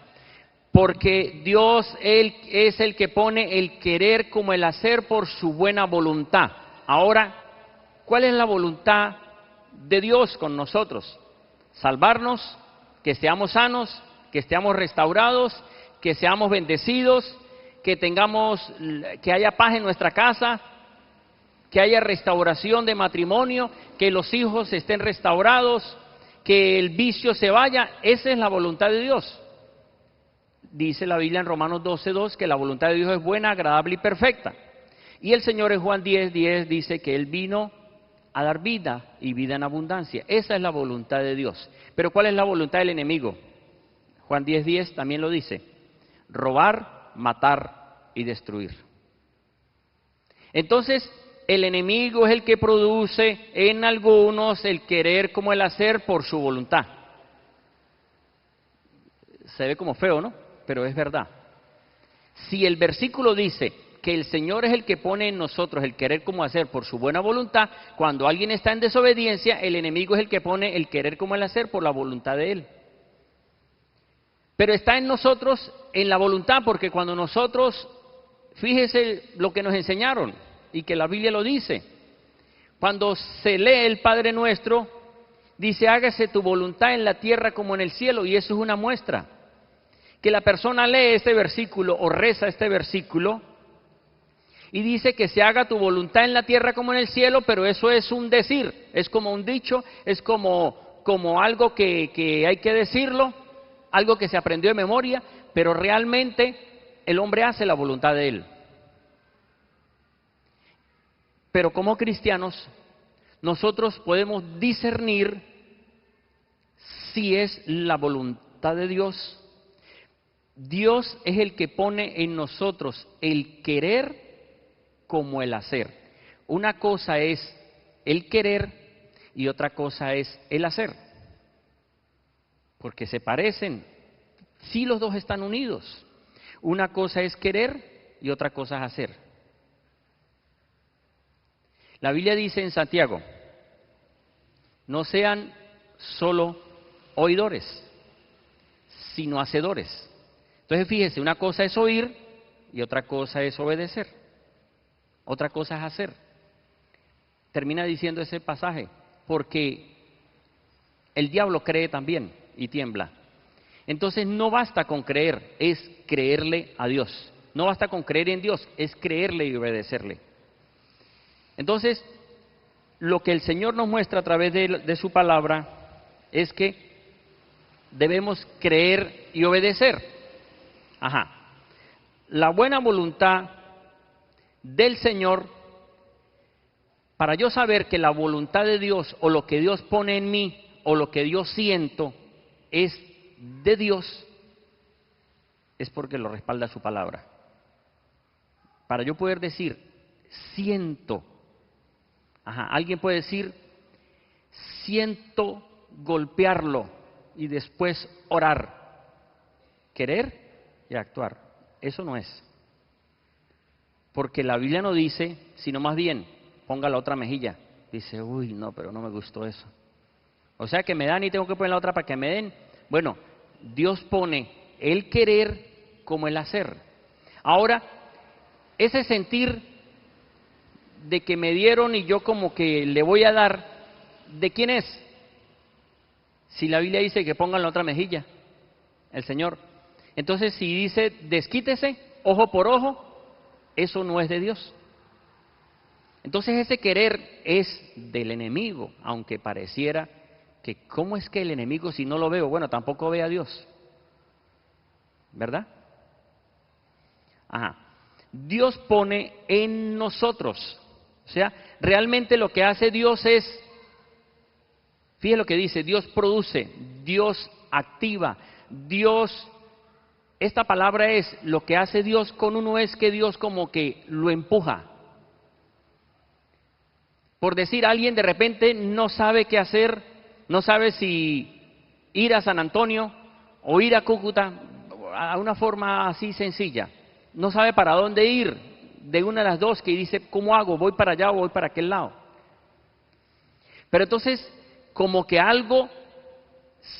porque Dios es el que pone el querer como el hacer por su buena voluntad. Ahora, ¿cuál es la voluntad de Dios con nosotros? Salvarnos, que seamos sanos, que estemos restaurados, que seamos bendecidos, que haya paz en nuestra casa, que haya restauración de matrimonio, que los hijos estén restaurados, que el vicio se vaya. Esa es la voluntad de Dios. Dice la Biblia en Romanos 12:2 que la voluntad de Dios es buena, agradable y perfecta. Y el Señor en Juan 10:10 dice que Él vino a dar vida y vida en abundancia. Esa es la voluntad de Dios. Pero ¿cuál es la voluntad del enemigo? Juan 10:10 también lo dice: robar, matar y destruir. Entonces, el enemigo es el que produce en algunos el querer como el hacer por su voluntad. Se ve como feo, ¿no? Pero es verdad. Si el versículo dice que el Señor es el que pone en nosotros el querer como hacer por su buena voluntad, cuando alguien está en desobediencia, el enemigo es el que pone el querer como el hacer por la voluntad de Él. Pero está en nosotros en la voluntad, porque cuando nosotros, fíjese lo que nos enseñaron, y que la Biblia lo dice, cuando se lee el Padre Nuestro, dice: hágase tu voluntad en la tierra como en el cielo, y eso es una muestra. Que la persona lee este versículo o reza este versículo y dice que se haga tu voluntad en la tierra como en el cielo, pero eso es un decir, es como un dicho, es como algo que hay que decirlo, algo que se aprendió de memoria, pero realmente el hombre hace la voluntad de Él. Pero como cristianos, nosotros podemos discernir si es la voluntad de Dios. Dios es el que pone en nosotros el querer como el hacer. Una cosa es el querer y otra cosa es el hacer. Porque se parecen, sí, los dos están unidos. Una cosa es querer y otra cosa es hacer. La Biblia dice en Santiago: no sean solo oidores, sino hacedores. Entonces fíjese, una cosa es oír y otra cosa es obedecer. Otra cosa es hacer. Termina diciendo ese pasaje, porque el diablo cree también y tiembla. Entonces no basta con creer, es creerle a Dios. No basta con creer en Dios, es creerle y obedecerle. Entonces, lo que el Señor nos muestra a través de su palabra es que debemos creer y obedecer. La buena voluntad del Señor, para yo saber que la voluntad de Dios o lo que Dios pone en mí o lo que yo siento es de Dios, es porque lo respalda su palabra. Para yo poder decir, siento, alguien puede decir, siento golpearlo y después orar, querer y actuar. Eso no es. Porque la Biblia no dice, sino más bien, ponga la otra mejilla. Dice, uy, no, pero no me gustó eso. O sea que me dan y tengo que poner la otra para que me den. Bueno, Dios pone el querer como el hacer. Ahora, ese sentir de que me dieron y yo como que le voy a dar, ¿de quién es? Si la Biblia dice que pongan la otra mejilla, el Señor. Entonces, si dice desquítese, ojo por ojo, eso no es de Dios. Entonces, ese querer es del enemigo, aunque pareciera que ¿cómo es que el enemigo, si no lo veo? Bueno, tampoco ve a Dios, ¿verdad? Dios pone en nosotros, o sea, realmente lo que hace Dios es, fíjate lo que dice, Dios produce, Dios activa, Dios esta palabra es, lo que hace Dios con uno es que Dios como que lo empuja. Por decir, alguien de repente no sabe qué hacer, no sabe si ir a San Antonio o ir a Cúcuta, a una forma así sencilla. No sabe para dónde ir, de una de las dos, que dice, ¿cómo hago? ¿Voy para allá o voy para aquel lado? Pero entonces, como que algo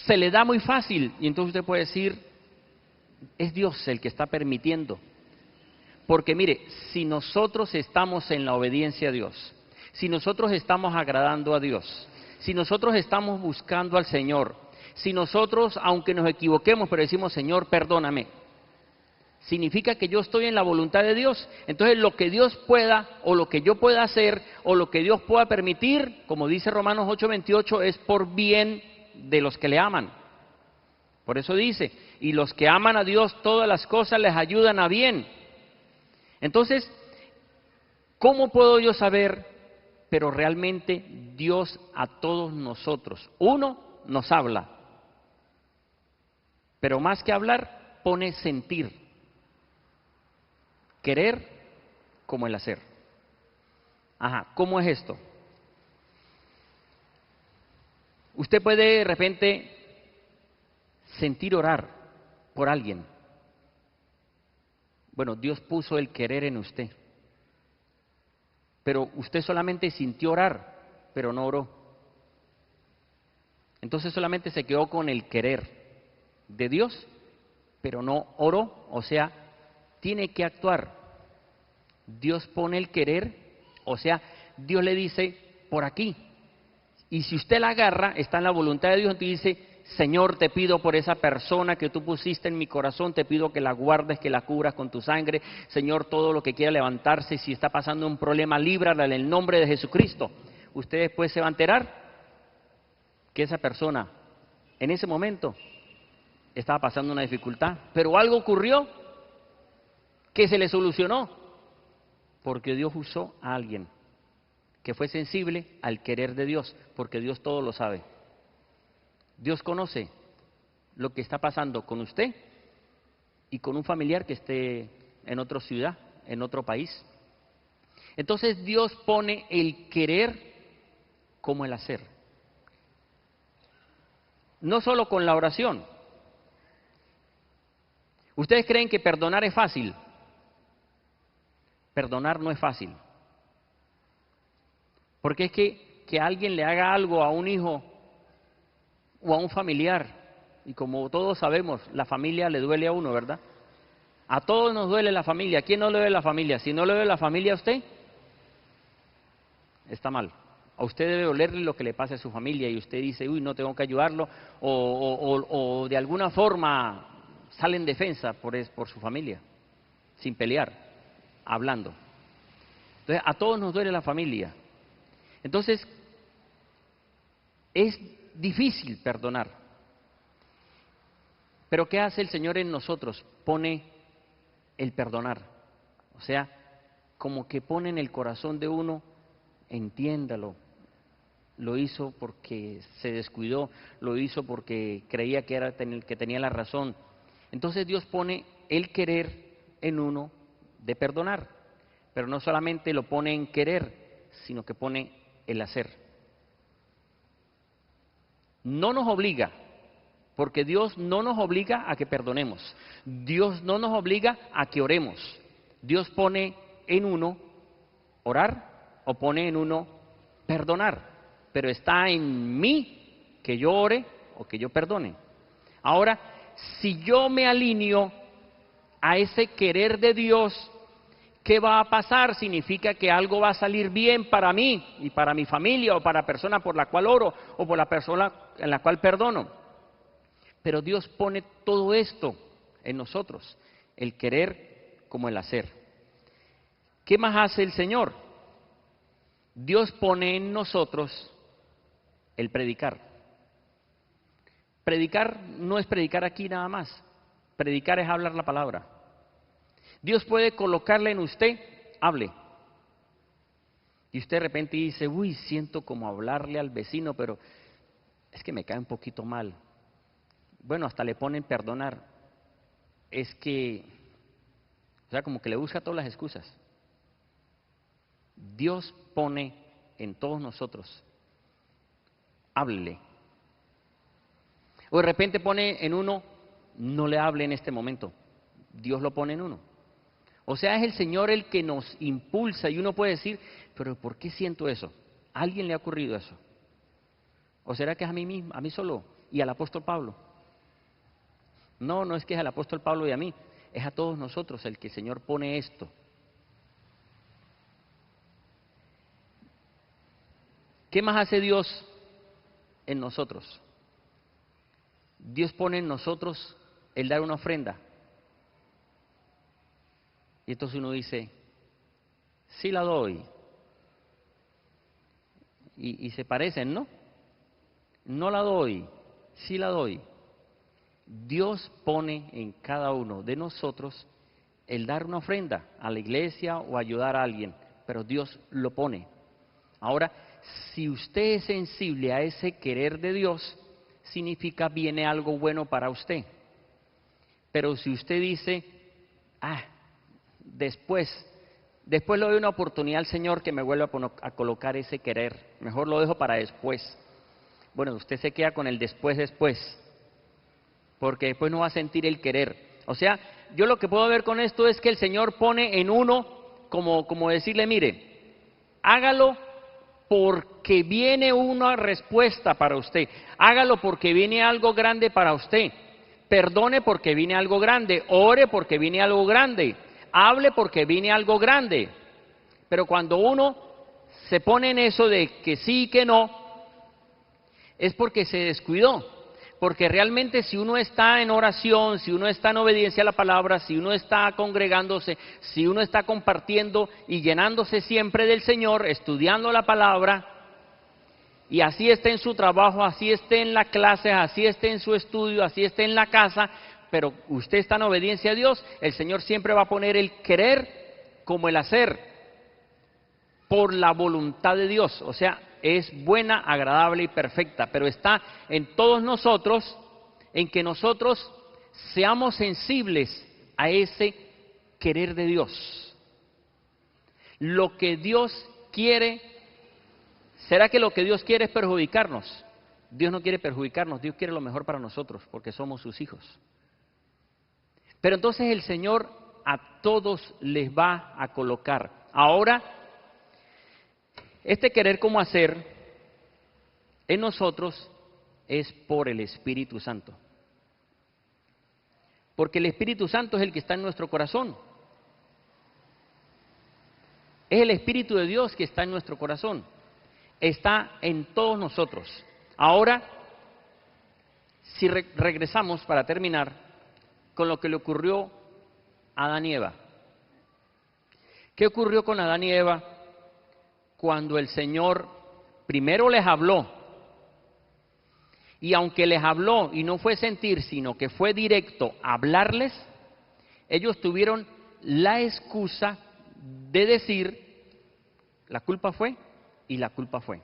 se le da muy fácil, y entonces usted puede decir, es Dios el que está permitiendo. Porque mire, si nosotros estamos en la obediencia a Dios, si nosotros estamos agradando a Dios, si nosotros estamos buscando al Señor, si nosotros, aunque nos equivoquemos, pero decimos, Señor, perdóname, significa que yo estoy en la voluntad de Dios. Entonces lo que Dios pueda, o lo que yo pueda hacer, o lo que Dios pueda permitir, como dice Romanos 8:28, es por bien de los que le aman. Por eso dice, y los que aman a Dios, todas las cosas les ayudan a bien. Entonces, ¿cómo puedo yo saber? Pero realmente Dios a todos nosotros, uno, nos habla, pero más que hablar, pone sentir, querer como el hacer. Ajá, ¿cómo es esto? Usted puede de repente sentir orar por alguien. Bueno, Dios puso el querer en usted, pero usted solamente sintió orar, pero no oró. Entonces solamente se quedó con el querer de Dios, pero no oró, o sea, tiene que actuar. Dios pone el querer, o sea, Dios le dice, por aquí. Y si usted la agarra, está en la voluntad de Dios, entonces dice, Señor, te pido por esa persona que tú pusiste en mi corazón, te pido que la guardes, que la cubras con tu sangre. Señor, todo lo que quiera levantarse, si está pasando un problema, líbrala en el nombre de Jesucristo. Usted después se va a enterar que esa persona, en ese momento, estaba pasando una dificultad, pero algo ocurrió que se le solucionó, porque Dios usó a alguien que fue sensible al querer de Dios, porque Dios todo lo sabe. Dios conoce lo que está pasando con usted y con un familiar que esté en otra ciudad, en otro país. Entonces Dios pone el querer como el hacer. No solo con la oración. ¿Ustedes creen que perdonar es fácil? Perdonar no es fácil. Porque es que alguien le haga algo a un hijo o a un familiar, y como todos sabemos, la familia le duele a uno, ¿verdad? A todos nos duele la familia. ¿A quién no le duele la familia? Si no le duele la familia a usted, está mal. A usted debe dolerle lo que le pase a su familia y usted dice, uy, no tengo que ayudarlo, o de alguna forma sale en defensa por su familia, sin pelear, hablando. Entonces, a todos nos duele la familia. Entonces, es difícil perdonar. Pero ¿qué hace el Señor en nosotros? Pone el perdonar. O sea, como que pone en el corazón de uno, entiéndalo. Lo hizo porque se descuidó, lo hizo porque creía que tenía la razón. Entonces Dios pone el querer en uno de perdonar. Pero no solamente lo pone en querer, sino que pone el hacer. No nos obliga, porque Dios no nos obliga a que perdonemos. Dios no nos obliga a que oremos. Dios pone en uno orar o pone en uno perdonar. Pero está en mí que yo ore o que yo perdone. Ahora, si yo me alineo a ese querer de Dios, ¿qué va a pasar? Significa que algo va a salir bien para mí y para mi familia o para la persona por la cual oro o por la persona en la cual perdono. Pero Dios pone todo esto en nosotros, el querer como el hacer. ¿Qué más hace el Señor? Dios pone en nosotros el predicar. Predicar no es predicar aquí nada más. Predicar es hablar la palabra. Dios puede colocarle en usted, hable. Y usted de repente dice, uy, siento como hablarle al vecino, pero es que me cae un poquito mal. Bueno, hasta le ponen perdonar. es que, o sea, como que le busca todas las excusas. Dios pone en todos nosotros, háblele. O de repente pone en uno, no le hable en este momento. Dios lo pone en uno. O sea, es el Señor el que nos impulsa y uno puede decir, pero ¿por qué siento eso? ¿A alguien le ha ocurrido eso? ¿O será que es a mí mismo, a mí solo y al apóstol Pablo? No, no es que es al apóstol Pablo y a mí, es a todos nosotros el que el Señor pone esto. ¿Qué más hace Dios en nosotros? Dios pone en nosotros el dar una ofrenda. Y entonces uno dice, sí la doy. Y se parecen, ¿no? No la doy, sí la doy. Dios pone en cada uno de nosotros el dar una ofrenda a la iglesia o ayudar a alguien, pero Dios lo pone. Ahora, si usted es sensible a ese querer de Dios, significa viene algo bueno para usted. Pero si usted dice, después le doy una oportunidad al Señor que me vuelva a colocar ese querer, mejor lo dejo para después. Bueno, usted se queda con el después, porque después no va a sentir el querer. O sea, yo lo que puedo ver con esto es que el Señor pone en uno como decirle, mire, hágalo porque viene una respuesta para usted, hágalo porque viene algo grande para usted, perdone porque viene algo grande, ore porque viene algo grande, hable porque viene algo grande. Pero cuando uno se pone en eso de que sí y que no, es porque se descuidó. Porque realmente si uno está en oración, si uno está en obediencia a la palabra, si uno está congregándose, si uno está compartiendo y llenándose siempre del Señor, estudiando la palabra, y así esté en su trabajo, así esté en la clase, así esté en su estudio, así esté en la casa, pero usted está en obediencia a Dios, el Señor siempre va a poner el querer como el hacer, por la voluntad de Dios. O sea, es buena, agradable y perfecta, pero está en todos nosotros, en que nosotros seamos sensibles a ese querer de Dios. Lo que Dios quiere, ¿será que lo que Dios quiere es perjudicarnos? Dios no quiere perjudicarnos, Dios quiere lo mejor para nosotros, porque somos sus hijos. Pero entonces el Señor a todos les va a colocar. Ahora, este querer como hacer en nosotros es por el Espíritu Santo. Porque el Espíritu Santo es el que está en nuestro corazón. Es el Espíritu de Dios que está en nuestro corazón. Está en todos nosotros. Ahora, si regresamos para terminar con lo que le ocurrió a Adán y Eva. ¿Qué ocurrió con Adán y Eva cuando el Señor primero les habló? Y aunque les habló y no fue sentir, sino que fue directo a hablarles, ellos tuvieron la excusa de decir, la culpa fue y la culpa fue.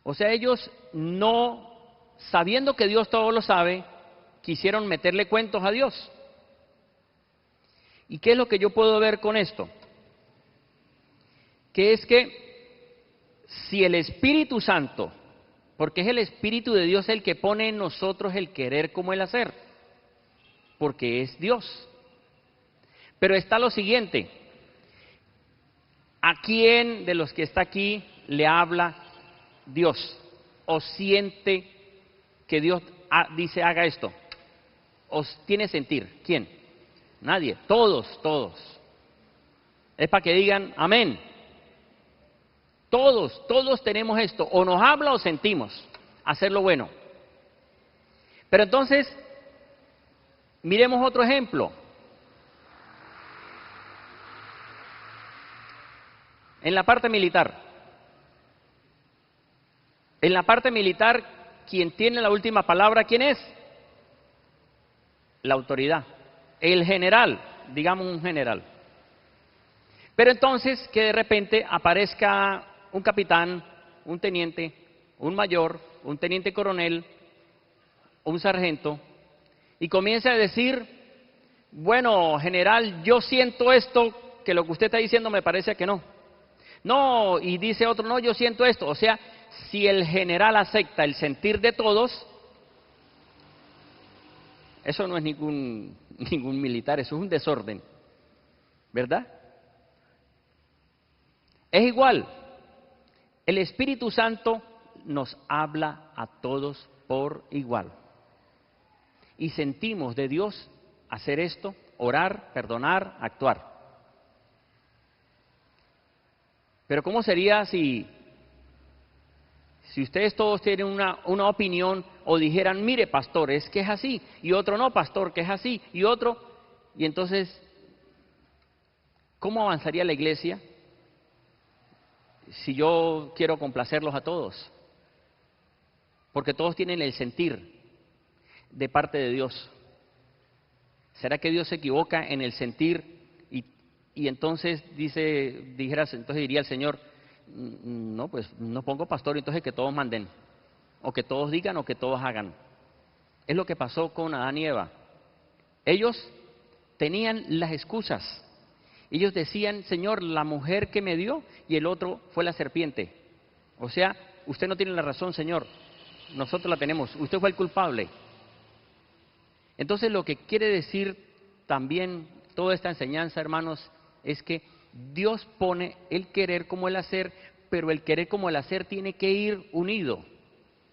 O sea, ellos no, sabiendo que Dios todo lo sabe, quisieron meterle cuentos a Dios. ¿Y qué es lo que yo puedo ver con esto? Que es que si el Espíritu Santo, porque es el Espíritu de Dios el que pone en nosotros el querer como el hacer, porque es Dios. Pero está lo siguiente, ¿a quién de los que está aquí le habla Dios? ¿O siente que Dios dice haga esto? ¿O tiene sentir? ¿Quién? Nadie, todos. Es para que digan amén. Todos tenemos esto, o nos habla o sentimos hacer lo bueno. Pero entonces, miremos otro ejemplo. En la parte militar. En la parte militar, quien tiene la última palabra, ¿quién es? La autoridad. El general, digamos un general. Pero entonces que de repente aparezca un capitán, un teniente, un mayor, un teniente coronel, o un sargento y comience a decir, bueno, general, yo siento esto, que lo que usted está diciendo me parece que no. No, y dice otro, no, yo siento esto. O sea, si el general acepta el sentir de todos, eso no es ningún militar, eso es un desorden, ¿verdad? Es igual, el Espíritu Santo nos habla a todos por igual. Y sentimos de Dios hacer esto, orar, perdonar, actuar. Pero ¿cómo sería si ustedes todos tienen una opinión o dijeran, mire, pastor, es que es así, y otro, no, pastor, que es así, y otro, y entonces, ¿cómo avanzaría la iglesia si yo quiero complacerlos a todos? Porque todos tienen el sentir de parte de Dios. ¿Será que Dios se equivoca en el sentir? Y entonces entonces diría el Señor, no, pues no pongo pastor, entonces que todos manden, o que todos digan, o que todos hagan. Es lo que pasó con Adán y Eva. Ellos tenían las excusas. Ellos decían, Señor, la mujer que me dio, y el otro fue la serpiente. O sea, usted no tiene la razón, Señor, nosotros la tenemos, usted fue el culpable. Entonces lo que quiere decir también toda esta enseñanza, hermanos, es que Dios pone el querer como el hacer, pero el querer como el hacer tiene que ir unido.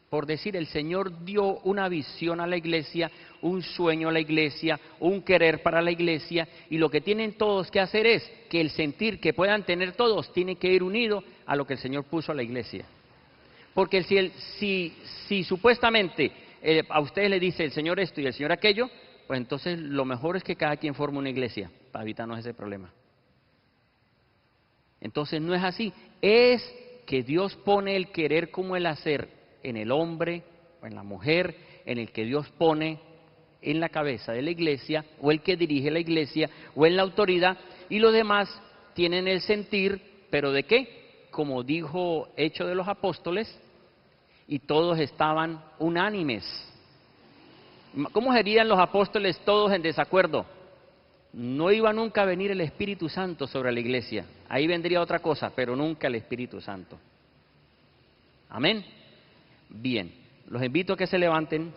Por decir, el Señor dio una visión a la iglesia, un sueño a la iglesia, un querer para la iglesia, y lo que tienen todos que hacer es que el sentir que puedan tener todos tiene que ir unido a lo que el Señor puso a la iglesia. Porque si supuestamente a ustedes le dice el Señor esto y el Señor aquello, pues entonces lo mejor es que cada quien forme una iglesia para evitarnos ese problema. Entonces no es así, es que Dios pone el querer como el hacer en el hombre o en la mujer, en el que Dios pone en la cabeza de la iglesia, o el que dirige la iglesia, o en la autoridad, y los demás tienen el sentir, pero ¿de qué? Como dijo Hechos de los Apóstoles, y todos estaban unánimes. ¿Cómo serían los apóstoles todos en desacuerdo? No iba nunca a venir el Espíritu Santo sobre la iglesia. Ahí vendría otra cosa, pero nunca el Espíritu Santo. Amén. Bien, los invito a que se levanten.